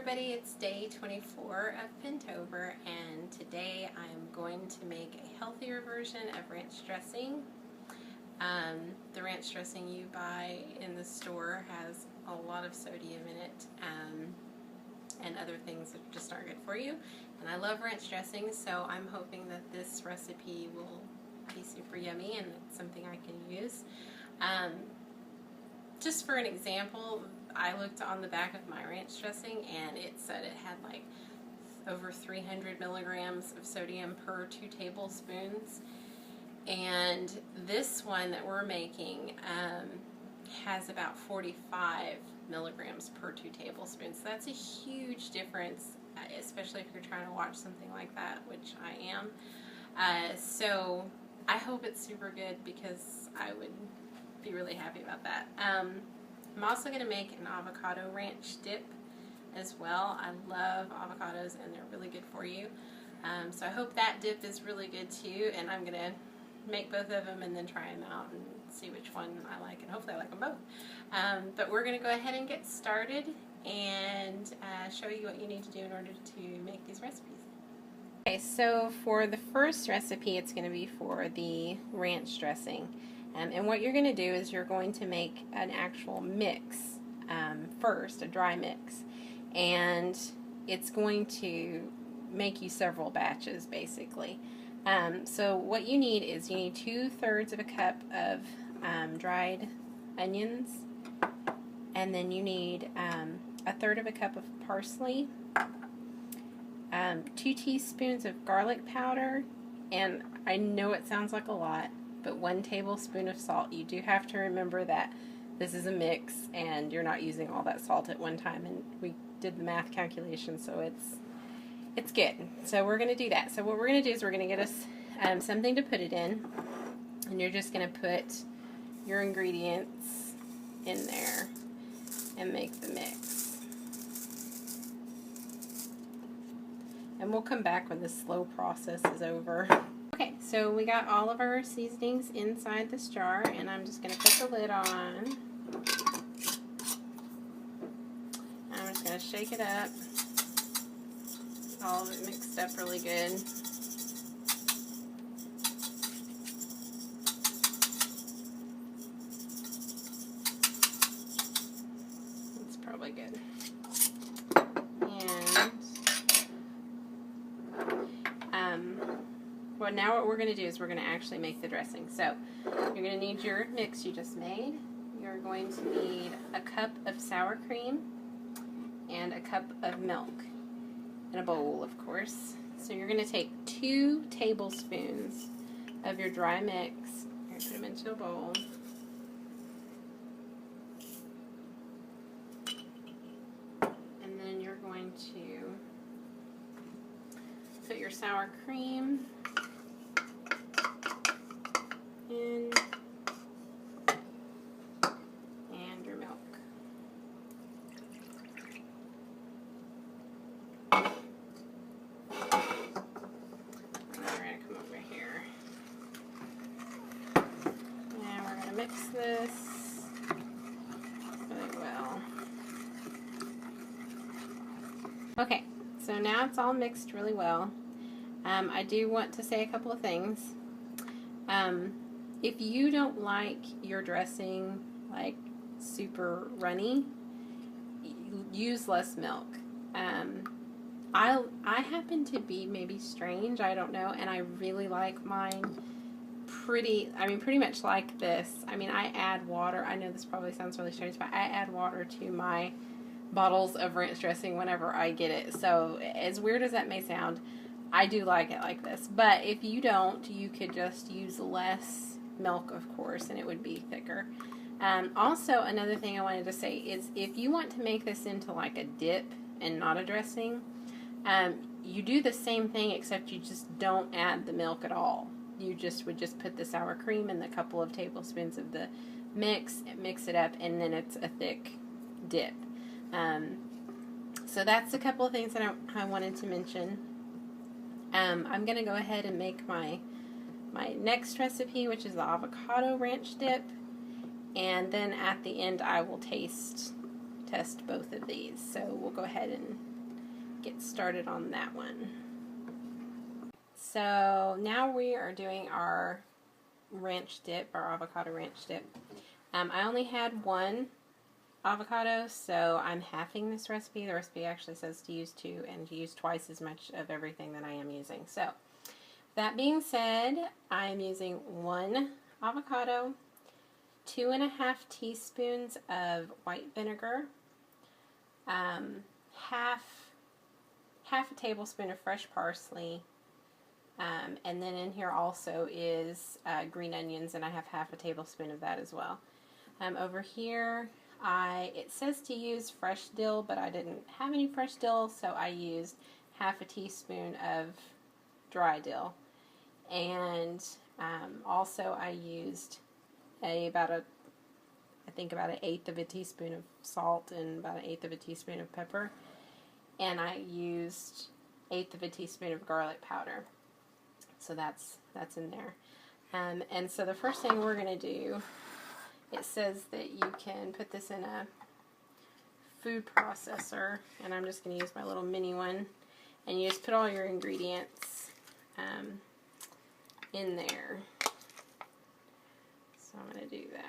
everybody, it's day 24 of Pintober, and today I'm going to make a healthier version of ranch dressing. The ranch dressing you buy in the store has a lot of sodium in it and other things that just aren't good for you. And I love ranch dressing, so I'm hoping that this recipe will be super yummy and it's something I can use. Just for an example, I looked on the back of my ranch dressing and it said it had like over 300 milligrams of sodium per 2 tablespoons. And this one that we're making has about 45 milligrams per 2 tablespoons. So that's a huge difference, especially if you're trying to watch something like that, which I am. So I hope it's super good because I would be really happy about that. I'm also going to make an avocado ranch dip as well. I love avocados and they're really good for you. So I hope that dip is really good too, and I'm going to make both of them and then try them out and see which one I like, and hopefully I like them both. But we're going to go ahead and get started and show you what you need to do in order to make these recipes. Okay, so for the first recipe, it's going to be for the ranch dressing. And what you're going to do is you're going to make an actual mix first, a dry mix. And it's going to make you several batches, basically. So what you need is you need 2/3 of a cup of dried onions. And then you need 1/3 of a cup of parsley. 2 teaspoons of garlic powder. And I know it sounds like a lot, but 1 tablespoon of salt. You do have to remember that this is a mix and you're not using all that salt at one time, and we did the math calculation, so it's good. So we're going to do that. So what we're going to do is we're going to get us something to put it in, and you're just going to put your ingredients in there and make the mix. And we'll come back when the slow process is over. Okay, so we got all of our seasonings inside this jar, and I'm just going to put the lid on. I'm just going to shake it up. All of it mixed up really good. That's probably good. Well, now what we're going to do is we're going to actually make the dressing. So you're going to need your mix you just made. You're going to need a cup of sour cream and a cup of milk in a bowl, of course. So you're going to take 2 tablespoons of your dry mix. You're going to put them into a bowl. And then you're going to put your sour cream in and your milk. And we're going to come over here. And we're going to mix this really well. Okay, so now it's all mixed really well. I do want to say a couple of things. If you don't like your dressing like super runny, use less milk. I happen to be maybe strange, I don't know, and I really like mine pretty much like this. I mean, I add water. I know this probably sounds really strange, but I add water to my bottles of ranch dressing whenever I get it. So as weird as that may sound, I do like it like this. But if you don't, you could just use less milk, of course, and it would be thicker. Also, another thing I wanted to say is if you want to make this into like a dip and not a dressing, you do the same thing, except you just don't add the milk at all. You would just put the sour cream and a couple of tablespoons of the mix it up, and then it's a thick dip. So that's a couple of things that I wanted to mention. I'm going to go ahead and make my next recipe, which is the avocado ranch dip, and then at the end I will test both of these. So we'll go ahead and get started on that one. So now we are doing our ranch dip, our avocado ranch dip. I only had one avocado, so I'm halving this recipe. The recipe actually says to use 2 and to use twice as much of everything that I am using. So that being said, I'm using 1 avocado, 2.5 teaspoons of white vinegar, half a tablespoon of fresh parsley, and then in here also is green onions, and I have half a tablespoon of that as well. Over here, it says to use fresh dill, but I didn't have any fresh dill, so I used half a teaspoon of dry dill. And also I used about an 1/8 of a teaspoon of salt and about 1/8 of a teaspoon of pepper. And I used 1/8 of a teaspoon of garlic powder. So that's in there. And so the first thing we're going to do, it says that you can put this in a food processor, and I'm just going to use my little mini one, and you just put all your ingredients in there. So I'm going to do that.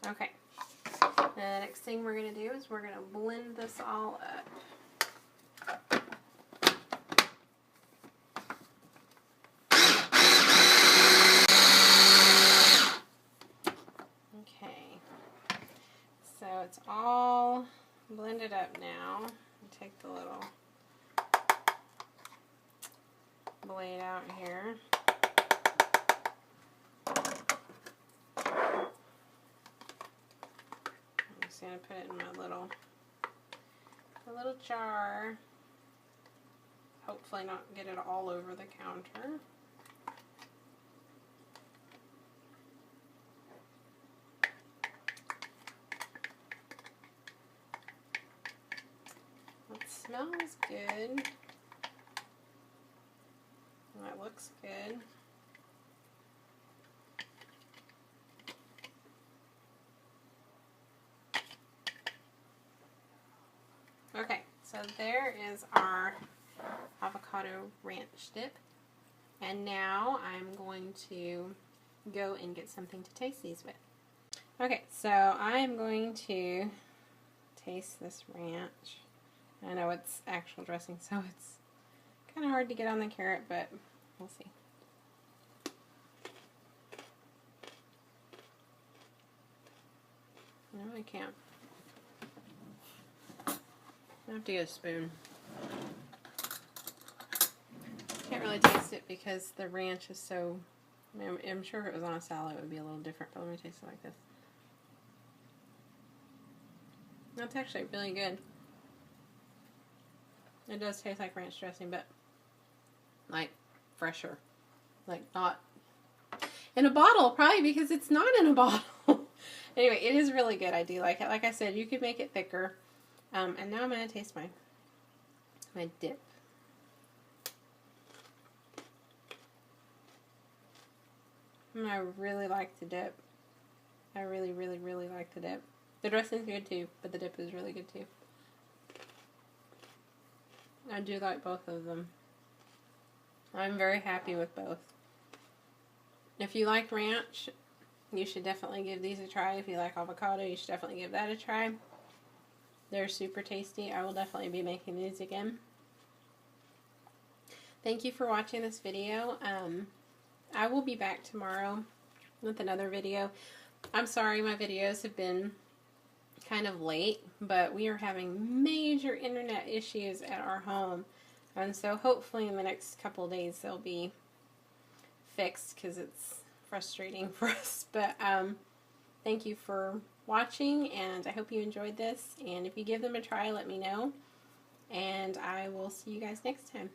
Okay, the next thing we're going to do is we're going to blend this all up. Okay, so it's all blended up now. Take the little blade out here. I'm going to put it in my little jar. Hopefully not get it all over the counter. It smells good. That looks good. Okay, so there is our avocado ranch dip, and now I'm going to go and get something to taste these with. Okay, so I'm going to taste this ranch. I know it's actual dressing, so it's kind of hard to get on the carrot, but we'll see. No, I can't. I have to get a spoon. Can't really taste it because the ranch is so... I'm sure if it was on a salad it would be a little different, but let me taste it like this. That's actually really good. It does taste like ranch dressing, but like fresher. Like not in a bottle, probably because it's not in a bottle. Anyway, it is really good. I do like it. Like I said, you could make it thicker. And now I'm going to taste my dip. I really like the dip. I really, really, really like the dip. The dressing's good too, but the dip is really good too. I do like both of them. I'm very happy with both. If you like ranch, you should definitely give these a try. If you like avocado, you should definitely give that a try. They're super tasty. I will definitely be making these again. Thank you for watching this video. I will be back tomorrow with another video. I'm sorry my videos have been kind of late, but we are having major internet issues at our home. And so hopefully in the next couple of days they'll be fixed because it's frustrating for us. But thank you for watching, and I hope you enjoyed this. And if you give them a try, let me know. And I will see you guys next time.